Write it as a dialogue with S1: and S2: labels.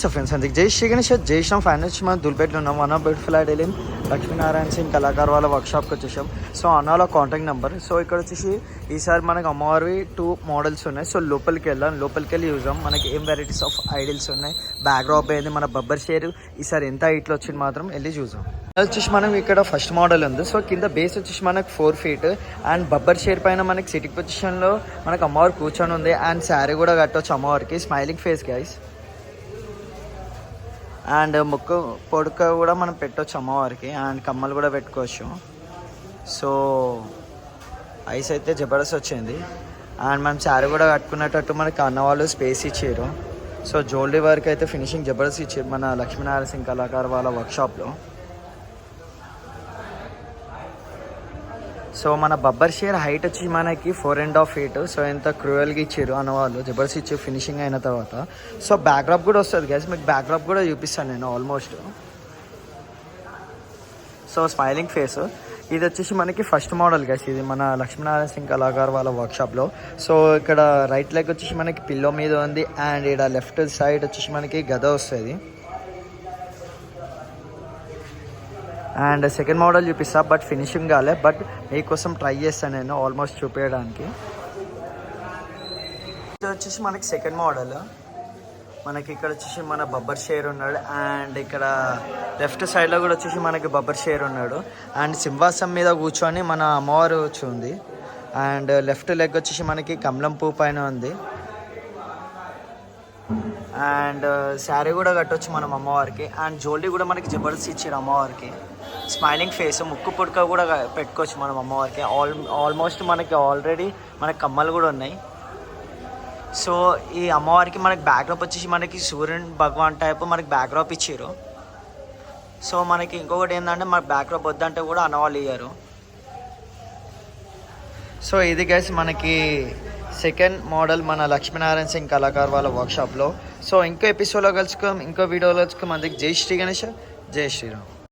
S1: So friends అందుకు జై శ్రీ గణేష్ జై శ్రీరామ్ ఫైనాన్స్ మనం దుల్పేటలో ఉన్నాం. One of beautiful ideal Lakshminarayana Singh కళాకారు వాళ్ళ వర్క్షాప్కి వచ్చేసాం. సో అన్నలో కాంటాక్ట్ నెంబర్. సో ఇక్కడ వచ్చేసి ఈసారి మనకు అమ్మవారివి 2 మోడల్స్ ఉన్నాయి. సో లోపలికి వెళ్ళి చూసాం మనకి ఏం వెరైటీస్ ఆఫ్ ఐడిల్స్ ఉన్నాయి, బ్యాక్ డ్రాప్ అయింది, మన బబ్బర్ షేర్ ఈసారి ఎంత హైట్లో వచ్చింది మాత్రం వెళ్ళి చూసాం. వచ్చేసి మనం ఇక్కడ ఫస్ట్ మోడల్ ఉంది. సో కింద బేస్ వచ్చేసి మనకు 4 feet అండ్ బబ్బర్ షేర్ పైన మనకి సిటింగ్ పొజిషన్లో మనకు అమ్మవారు కూర్చొని ఉంది. అండ్ శారీ కూడా కట్టవచ్చు అమ్మవారికి, స్మైలింగ్ ఫేస్ గైస్. అండ్ ముక్కు పొడుక కూడా మనం పెట్టవచ్చు అమ్మవారికి, అండ్ కమ్మలు కూడా పెట్టుకోవచ్చు. సో ఐస్ అయితే జబర్దస్త్ వచ్చింది. అండ్ మనం శారీ కూడా కట్టుకునేటట్టు మనకి అన్నవాళ్ళు స్పేస్ ఇచ్చారు. సో జ్యువెలరీ వర్క్ అయితే ఫినిషింగ్ జబర్దస్త్ ఇచ్చారు మన లక్ష్మీనారాయణ సింగ్ కళాకారు వాళ్ళ వర్క్షాప్లో. సో మన బబ్బర్ షేర్ హైట్ వచ్చి మనకి 4.5 feet. సో ఎంత క్రూయల్గా ఇచ్చారు అన్నవాళ్ళు, జబర్దస్త్ ఇచ్చారు ఫినిషింగ్ అయిన తర్వాత. సో బ్యాక్డ్రాప్ కూడా వస్తుంది గైస్, మీకు బ్యాక్డ్రాప్ కూడా చూపిస్తాను నేను ఆల్మోస్ట్. సో స్మైలింగ్ ఫేస్ ఇది వచ్చేసి మనకి ఫస్ట్ మోడల్ గైస్, ఇది మన లక్ష్మీనారాయణ సింగ్ కళాకారు వాళ్ళ వర్క్షాప్లో. సో ఇక్కడ రైట్ లెగ్ వచ్చేసి మనకి పిల్లో మీద ఉంది, అండ్ ఇక్కడ లెఫ్ట్ సైడ్ వచ్చేసి మనకి గద వస్తుంది. అండ్ సెకండ్ మోడల్ చూపిస్తా, బట్ ఫినిషింగ్ కాలే, బట్ మీకోసం ట్రై చేస్తాను నేను ఆల్మోస్ట్ చూపించడానికి. ఇది వచ్చేసి మనకి సెకండ్ మోడల్. మనకి ఇక్కడ వచ్చేసి మన బబ్బర్ షేర్ ఉన్నాడు, అండ్ ఇక్కడ లెఫ్ట్ సైడ్లో కూడా వచ్చేసి మనకి బబ్బర్ షేర్ ఉన్నాడు. అండ్ సింహాసం మీద కూర్చొని మన అమ్మవారు ఉంది. అండ్ లెఫ్ట్ లెగ్ వచ్చేసి మనకి కమలం పువ్వు పైన ఉంది. అండ్ శారీ కూడా కట్టవచ్చు మనం అమ్మవారికి. అండ్ జ్యువెలరీ కూడా మనకి జబర్దస్త్ ఇచ్చారు అమ్మవారికి, స్మైలింగ్ ఫేస్, ముక్కు పుడక కూడా పెట్టుకోవచ్చు మనం అమ్మవారికి. ఆల్మోస్ట్ మనకి ఆల్రెడీ మనకి కమ్మలు కూడా ఉన్నాయి. సో ఈ అమ్మవారికి మనకి బ్యాక్డ్రాప్ వచ్చేసి మనకి సూర్యుని భగవాన్ టైప్ మనకి బ్యాక్డ్రాప్ ఇచ్చారు. సో మనకి ఇంకొకటి ఏంటంటే మనకి బ్యాక్డ్రాప్ వద్దంటే కూడా అన్నవాళ్ళు ఇయ్యారు. సో ఇది గైస్ మనకి సెకండ్ మోడల్ మన లక్ష్మీనారాయణ సింగ్ కళాకారు వాళ్ళ వర్క్షాప్లో. సో ఇంకో ఎపిసోడ్లో కలుసుకుందాం, ఇంకో వీడియోలో కలుసుకుందాం. అందుకే జై శ్రీ గణేష్, జై శ్రీరామ్.